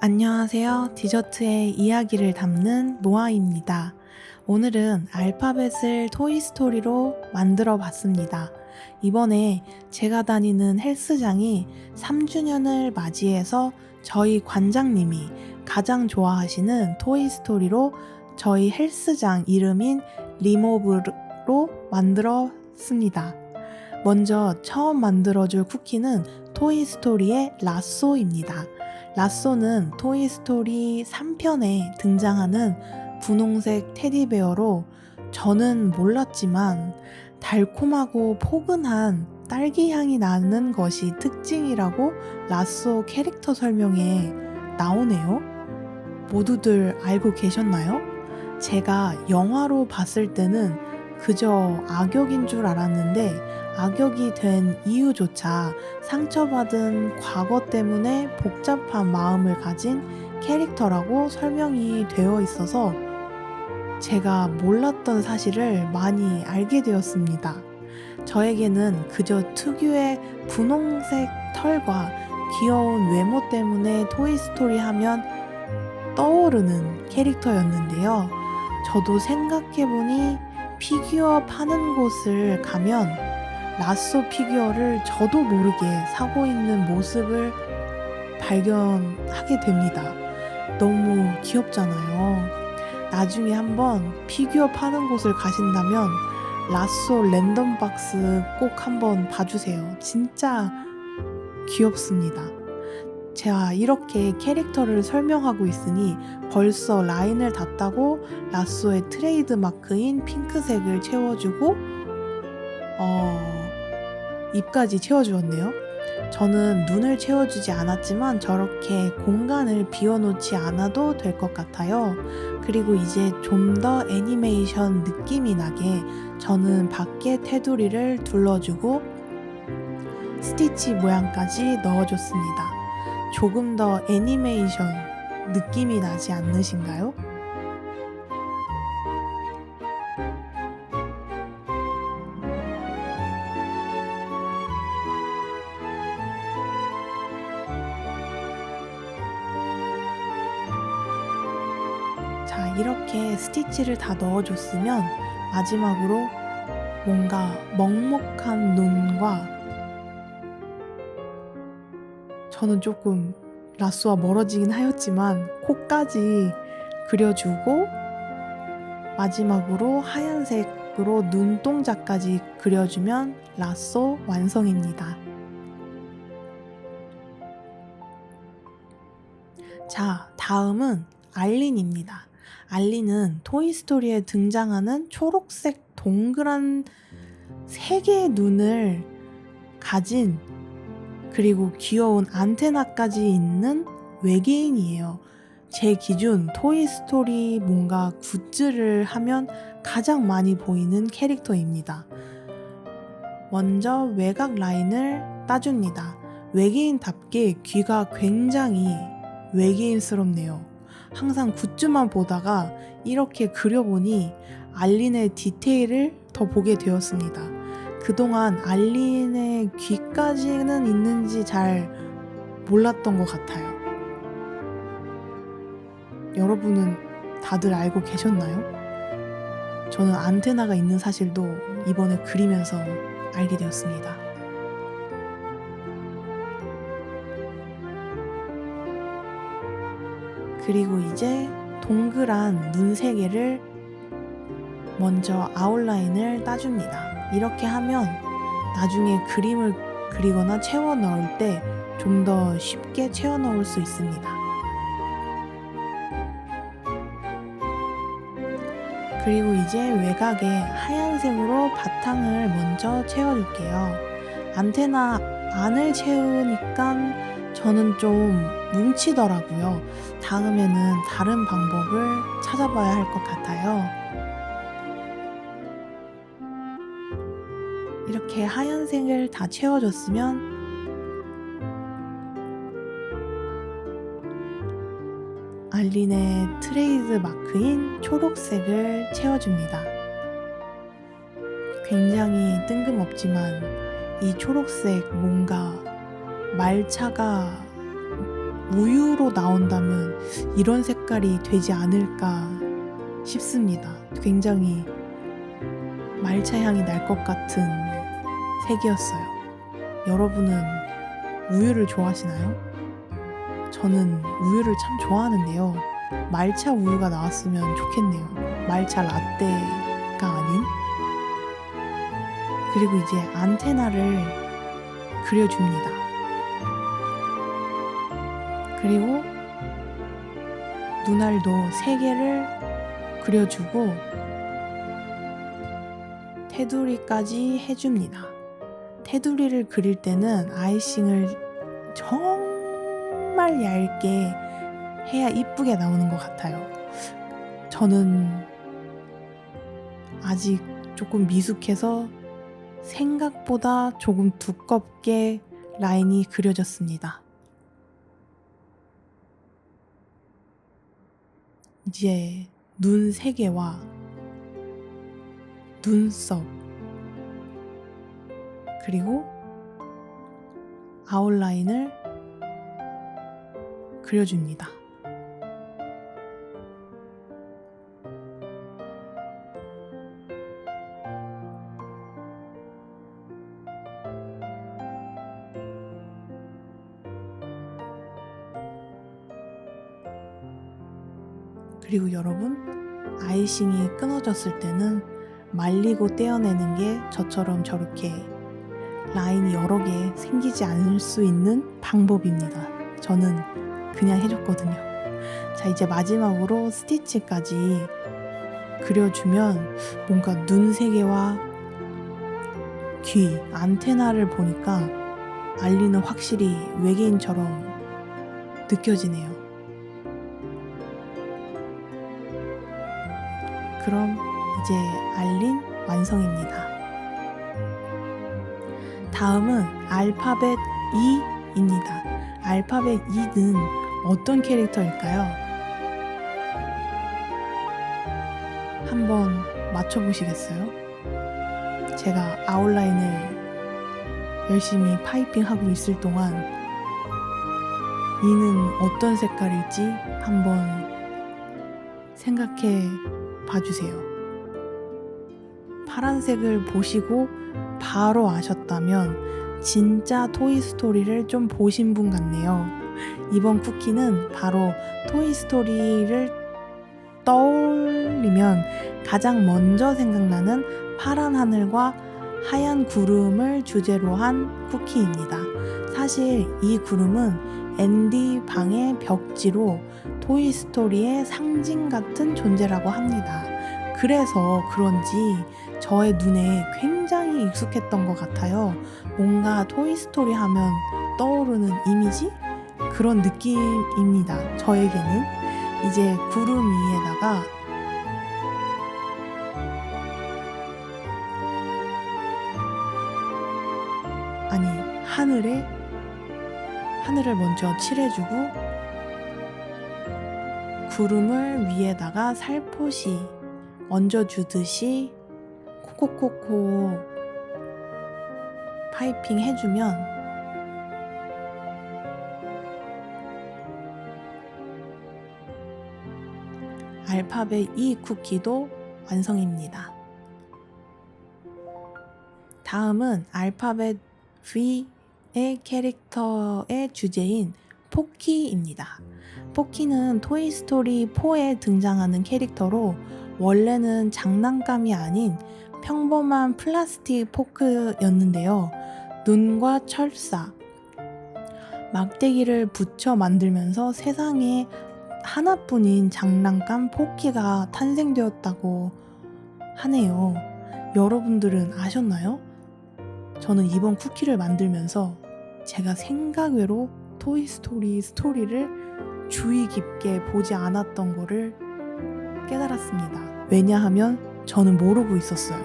안녕하세요. 디저트의 이야기를 담는 노아입니다. 오늘은 알파벳을 토이스토리로 만들어 봤습니다. 이번에 제가 다니는 헬스장이 3주년을 맞이해서 저희 관장님이 가장 좋아하시는 토이스토리로 저희 헬스장 이름인 리모브로 만들었습니다. 먼저 처음 만들어줄 쿠키는 토이스토리의 라쏘입니다. 라쏘는 토이스토리 3편에 등장하는 분홍색 테디베어로 저는 몰랐지만 달콤하고 포근한 딸기 향이 나는 것이 특징이라고 라쏘 캐릭터 설명에 나오네요. 모두들 알고 계셨나요? 제가 영화로 봤을 때는 그저 악역인 줄 알았는데 악역이 된 이유조차 상처받은 과거 때문에 복잡한 마음을 가진 캐릭터라고 설명이 되어 있어서 제가 몰랐던 사실을 많이 알게 되었습니다. 저에게는 그저 특유의 분홍색 털과 귀여운 외모 때문에 토이스토리 하면 떠오르는 캐릭터였는데요. 저도 생각해보니 피규어 파는 곳을 가면 라쏘 피규어를 저도 모르게 사고 있는 모습을 발견하게 됩니다. 너무 귀엽잖아요. 나중에 한번 피규어 파는 곳을 가신다면 라쏘 랜덤박스 꼭 한번 봐주세요. 진짜 귀엽습니다. 제가 이렇게 캐릭터를 설명하고 있으니 벌써 라인을 다 따고 라쏘의 트레이드 마크인 핑크색을 채워주고 입까지 채워주었네요. 저는 눈을 채워주지 않았지만 저렇게 공간을 비워놓지 않아도 될 것 같아요. 그리고 이제 좀 더 애니메이션 느낌이 나게 저는 밖에 테두리를 둘러주고 스티치 모양까지 넣어줬습니다. 조금 더 애니메이션 느낌이 나지 않으신가요? 자, 이렇게 스티치를 다 넣어줬으면 마지막으로 뭔가 먹먹한 눈과 저는 조금 라쏘와 멀어지긴 하였지만 코까지 그려주고 마지막으로 하얀색으로 눈동자까지 그려주면 라쏘 완성입니다. 자, 다음은 알린입니다. 알린은 토이스토리에 등장하는 초록색 동그란 3개의 눈을 가진 그리고 귀여운 안테나까지 있는 외계인이에요. 제 기준 토이스토리 뭔가 굿즈를 하면 가장 많이 보이는 캐릭터입니다. 먼저 외곽 라인을 따줍니다. 외계인답게 귀가 굉장히 외계인스럽네요. 항상 굿즈만 보다가 이렇게 그려보니 알린의 디테일을 더 보게 되었습니다. 그동안 알린의 귀까지는 있는지 잘 몰랐던 것 같아요. 여러분은 다들 알고 계셨나요? 저는 안테나가 있는 사실도 이번에 그리면서 알게 되었습니다. 그리고 이제 동그란 눈 3개를 먼저 아웃라인을 따줍니다. 이렇게 하면 나중에 그림을 그리거나 채워 넣을 때 좀 더 쉽게 채워 넣을 수 있습니다. 그리고 이제 외곽에 하얀색으로 바탕을 먼저 채워줄게요. 안테나 안을 채우니까 저는 좀 뭉치더라고요. 다음에는 다른 방법을 찾아봐야 할 것 같아요. 이렇게 하얀색을 다 채워줬으면 알린의 트레이드 마크인 초록색을 채워줍니다. 굉장히 뜬금없지만 이 초록색 뭔가 말차가 우유로 나온다면 이런 색깔이 되지 않을까 싶습니다. 굉장히 말차 향이 날 것 같은 색이었어요. 여러분은 우유를 좋아하시나요? 저는 우유를 참 좋아하는데요. 말차 우유가 나왔으면 좋겠네요. 말차 라떼가 아닌. 그리고 이제 안테나를 그려줍니다. 그리고 눈알도 3개를 그려주고 테두리까지 해줍니다. 테두리를 그릴 때는 아이싱을 정말 얇게 해야 이쁘게 나오는 것 같아요. 저는 아직 조금 미숙해서 생각보다 조금 두껍게 라인이 그려졌습니다. 이제 눈 3개와 눈썹 그리고 아웃라인을 그려줍니다. 그리고 여러분, 아이싱이 끊어졌을 때는 말리고 떼어내는 게 저처럼 저렇게 라인이 여러 개 생기지 않을 수 있는 방법입니다. 저는 그냥 해줬거든요. 자, 이제 마지막으로 스티치까지 그려주면 뭔가 눈 3개와 귀, 안테나를 보니까 알리는 확실히 외계인처럼 느껴지네요. 그럼 이제 알린 완성입니다. 다음은 알파벳 E입니다. 알파벳 E는 어떤 캐릭터일까요? 한번 맞춰보시겠어요? 제가 아웃라인을 열심히 파이핑하고 있을 동안 E는 어떤 색깔일지 한번 생각해 봐주세요. 파란색을 보시고 바로 아셨다면 진짜 토이스토리를 좀 보신 분 같네요. 이번 쿠키는 바로 토이스토리를 떠올리면 가장 먼저 생각나는 파란 하늘과 하얀 구름을 주제로 한 쿠키입니다. 사실 이 구름은 앤디 방의 벽지로 토이스토리의 상징 같은 존재라고 합니다. 그래서 그런지 저의 눈에 굉장히 익숙했던 것 같아요. 뭔가 토이스토리 하면 떠오르는 이미지? 그런 느낌입니다. 저에게는. 이제 구름 위에다가 하늘을 먼저 칠해주고 구름을 위에다가 살포시 얹어주듯이 콕콕콕콕 파이핑 해주면 알파벳 E 쿠키도 완성입니다. 다음은 알파벳 V의 캐릭터의 주제인 포키입니다. 포키는 토이스토리 4에 등장하는 캐릭터로 원래는 장난감이 아닌 평범한 플라스틱 포크였는데요. 눈과 철사, 막대기를 붙여 만들면서 세상에 하나뿐인 장난감 포키가 탄생되었다고 하네요. 여러분들은 아셨나요? 저는 이번 쿠키를 만들면서 제가 생각외로 토이스토리 스토리를 주의 깊게 보지 않았던 거를 깨달았습니다. 왜냐하면 저는 모르고 있었어요.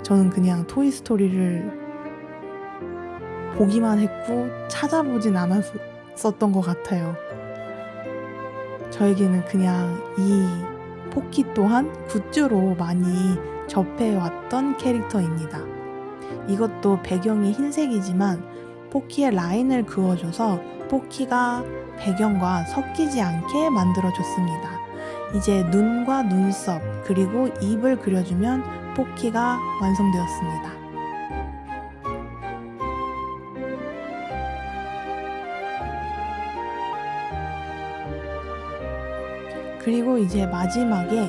저는 그냥 토이스토리를 보기만 했고 찾아보진 않았었던 것 같아요. 저에게는 그냥 이 포키 또한 굿즈로 많이 접해왔던 캐릭터입니다. 이것도 배경이 흰색이지만 포키의 라인을 그어줘서 포키가 배경과 섞이지 않게 만들어줬습니다. 이제 눈과 눈썹 그리고 입을 그려주면 포키가 완성되었습니다. 그리고 이제 마지막에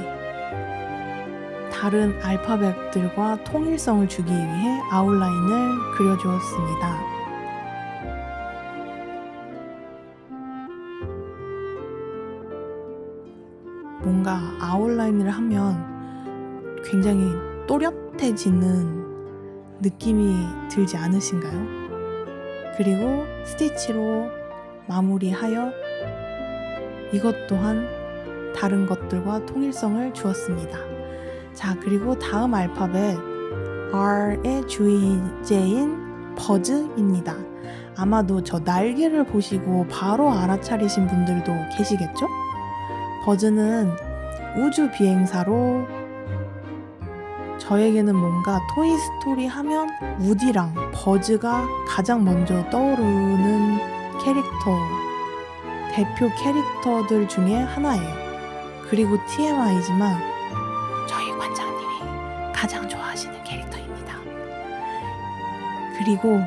다른 알파벳들과 통일성을 주기 위해 아웃라인을 그려주었습니다. 뭔가 아웃라인을 하면 굉장히 또렷해지는 느낌이 들지 않으신가요? 그리고 스티치로 마무리하여 이것 또한 다른 것들과 통일성을 주었습니다. 자, 그리고 다음 알파벳 R의 주의제인 버즈입니다. 아마도 저 날개를 보시고 바로 알아차리신 분들도 계시겠죠? 버즈는 우주 비행사로 저에게는 뭔가 토이스토리 하면 우디랑 버즈가 가장 먼저 떠오르는 대표 캐릭터들 중에 하나예요. 그리고 TMI지만 저희 관장님이 가장 좋아하시는 캐릭터입니다. 그리고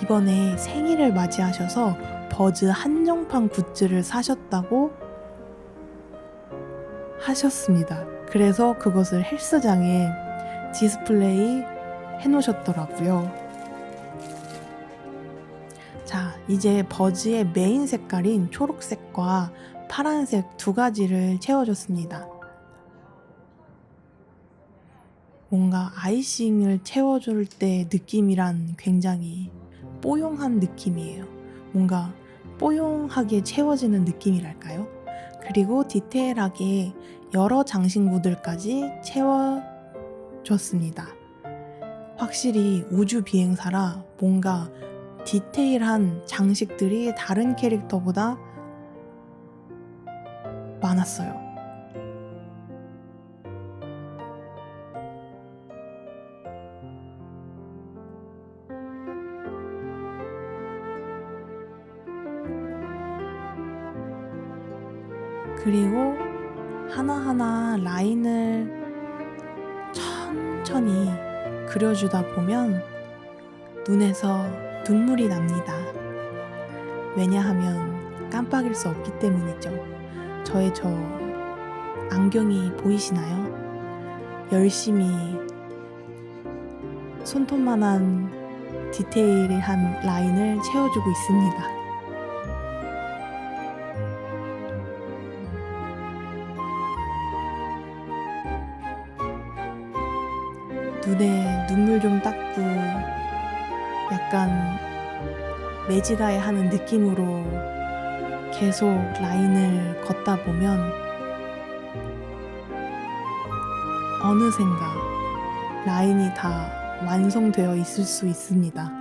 이번에 생일을 맞이하셔서 버즈 한정판 굿즈를 사셨다고 하셨습니다. 그래서 그것을 헬스장에 디스플레이 해놓으셨더라고요. 자, 이제 버즈의 메인 색깔인 초록색과 파란색 두 가지를 채워줬습니다. 뭔가 아이싱을 채워줄 때 느낌이란 굉장히 뽀용한 느낌이에요. 뭔가 뽀용하게 채워지는 느낌이랄까요? 그리고 디테일하게 여러 장신구들까지 채워줬습니다. 확실히 우주 비행사라 뭔가 디테일한 장식들이 다른 캐릭터보다 많았어요. 그리고 하나하나 라인을 천천히 그려주다 보면 눈에서 눈물이 납니다. 왜냐하면 깜빡일 수 없기 때문이죠. 저의 저 안경이 보이시나요? 열심히 손톱만한 디테일한 라인을 채워주고 있습니다. 눈에 눈물 좀 닦고 약간 매지가에 하는 느낌으로 계속 라인을 걷다 보면 어느샌가 라인이 다 완성되어 있을 수 있습니다.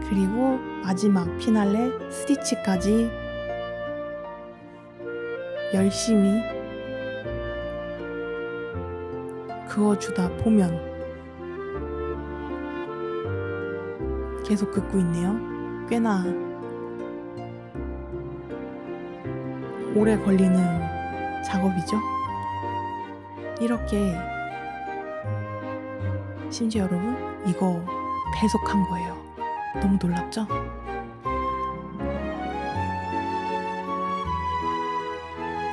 그리고 마지막 피날레 스티치까지 열심히 그어주다 보면 계속 긋고 있네요. 꽤나 오래 걸리는 작업이죠. 이렇게 심지어 여러분 이거 배속한 거예요. 너무 놀랍죠?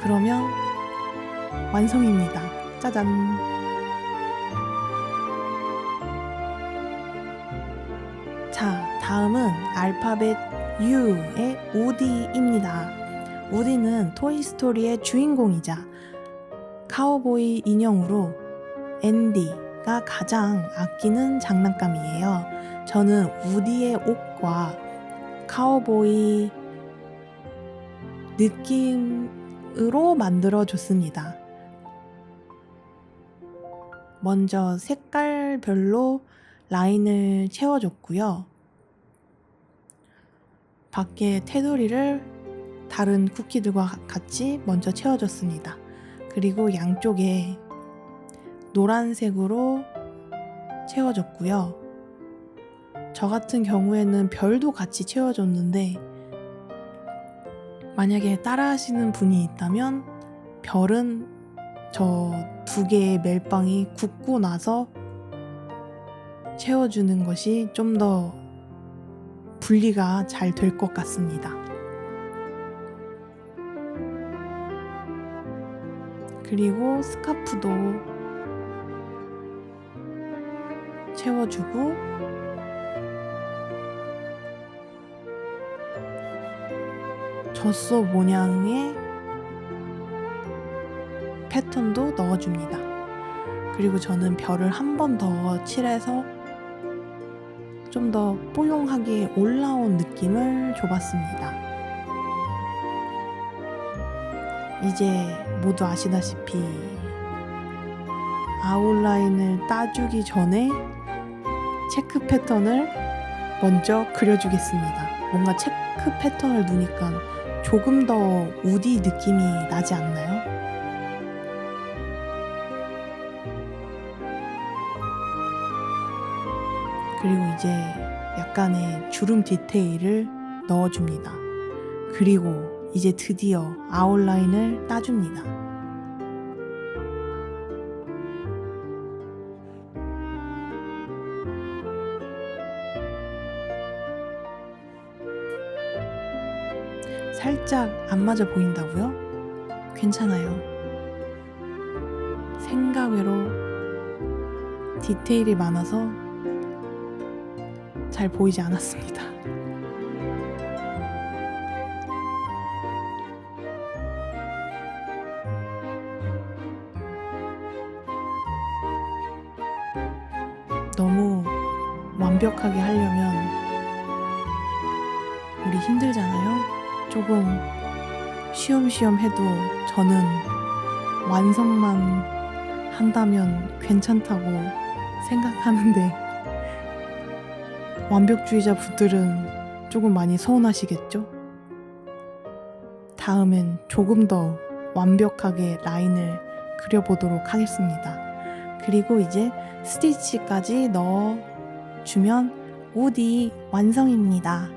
그러면 완성입니다. 짜잔! 자, 다음은 알파벳 U의 우디입니다. 우디는 토이스토리의 주인공이자 카우보이 인형으로 앤디가 가장 아끼는 장난감이에요. 저는 우디의 옷과 카우보이 느낌으로 만들어줬습니다. 먼저 색깔별로 라인을 채워줬고요. 밖에 테두리를 다른 쿠키들과 같이 먼저 채워줬습니다. 그리고 양쪽에 노란색으로 채워줬고요. 저 같은 경우에는 별도 같이 채워줬는데 만약에 따라 하시는 분이 있다면 별은 저 2개의 멜빵이 굳고 나서 채워주는 것이 좀 더 분리가 잘 될 것 같습니다. 그리고 스카프도 채워주고 젖소 모양의 패턴도 넣어줍니다. 그리고 저는 별을 한 번 더 칠해서 좀 더 뽀용하게 올라온 느낌을 줘봤습니다. 이제 모두 아시다시피 아웃라인을 따주기 전에 체크 패턴을 먼저 그려주겠습니다. 뭔가 체크 패턴을 두니까 조금 더 우디 느낌이 나지 않나요? 그리고 이제 약간의 주름 디테일을 넣어줍니다. 그리고 이제 드디어 아웃라인을 따줍니다. 살짝 안 맞아 보인다고요? 괜찮아요. 생각외로 디테일이 많아서 잘 보이지 않았습니다. 너무 완벽하게 하려면 우리 힘들잖아요. 조금 쉬엄쉬엄 해도 저는 완성만 한다면 괜찮다고 생각하는데 완벽주의자 분들은 조금 많이 서운하시겠죠? 다음엔 조금 더 완벽하게 라인을 그려보도록 하겠습니다. 그리고 이제 스티치까지 넣어주면 우디 완성입니다.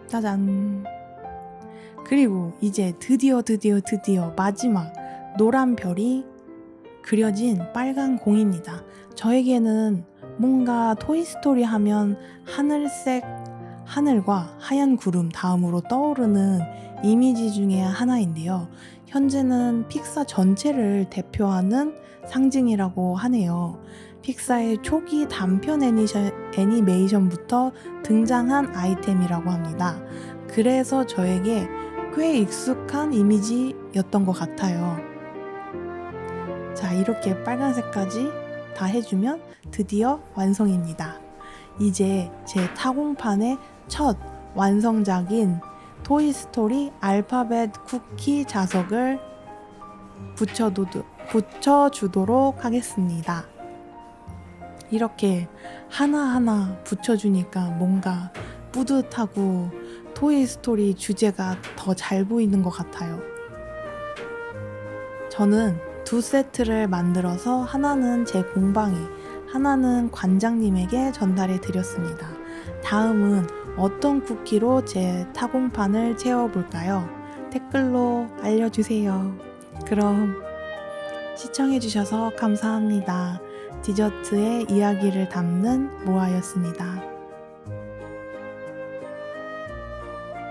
짜잔. 그리고 이제 드디어 마지막 노란 별이 그려진 빨간 공입니다. 저에게는 뭔가 토이스토리 하면 하늘색 하늘과 하얀 구름 다음으로 떠오르는 이미지 중에 하나인데요. 현재는 픽사 전체를 대표하는 상징이라고 하네요. 픽사의 초기 단편 애니메이션부터 등장한 아이템이라고 합니다. 그래서 저에게 꽤 익숙한 이미지였던 것 같아요. 자, 이렇게 빨간색까지 다 해주면 드디어 완성입니다. 이제 제 타공판의 첫 완성작인 토이스토리 알파벳 쿠키 자석을 붙여주도록 하겠습니다. 이렇게 하나하나 붙여주니까 뭔가 뿌듯하고 토이스토리 주제가 더 잘 보이는 것 같아요. 저는 2세트를 만들어서 하나는 제 공방에, 하나는 관장님에게 전달해 드렸습니다. 다음은 어떤 쿠키로 제 타공판을 채워볼까요? 댓글로 알려주세요. 그럼 시청해주셔서 감사합니다. 디저트의 이야기를 담는 모아였습니다.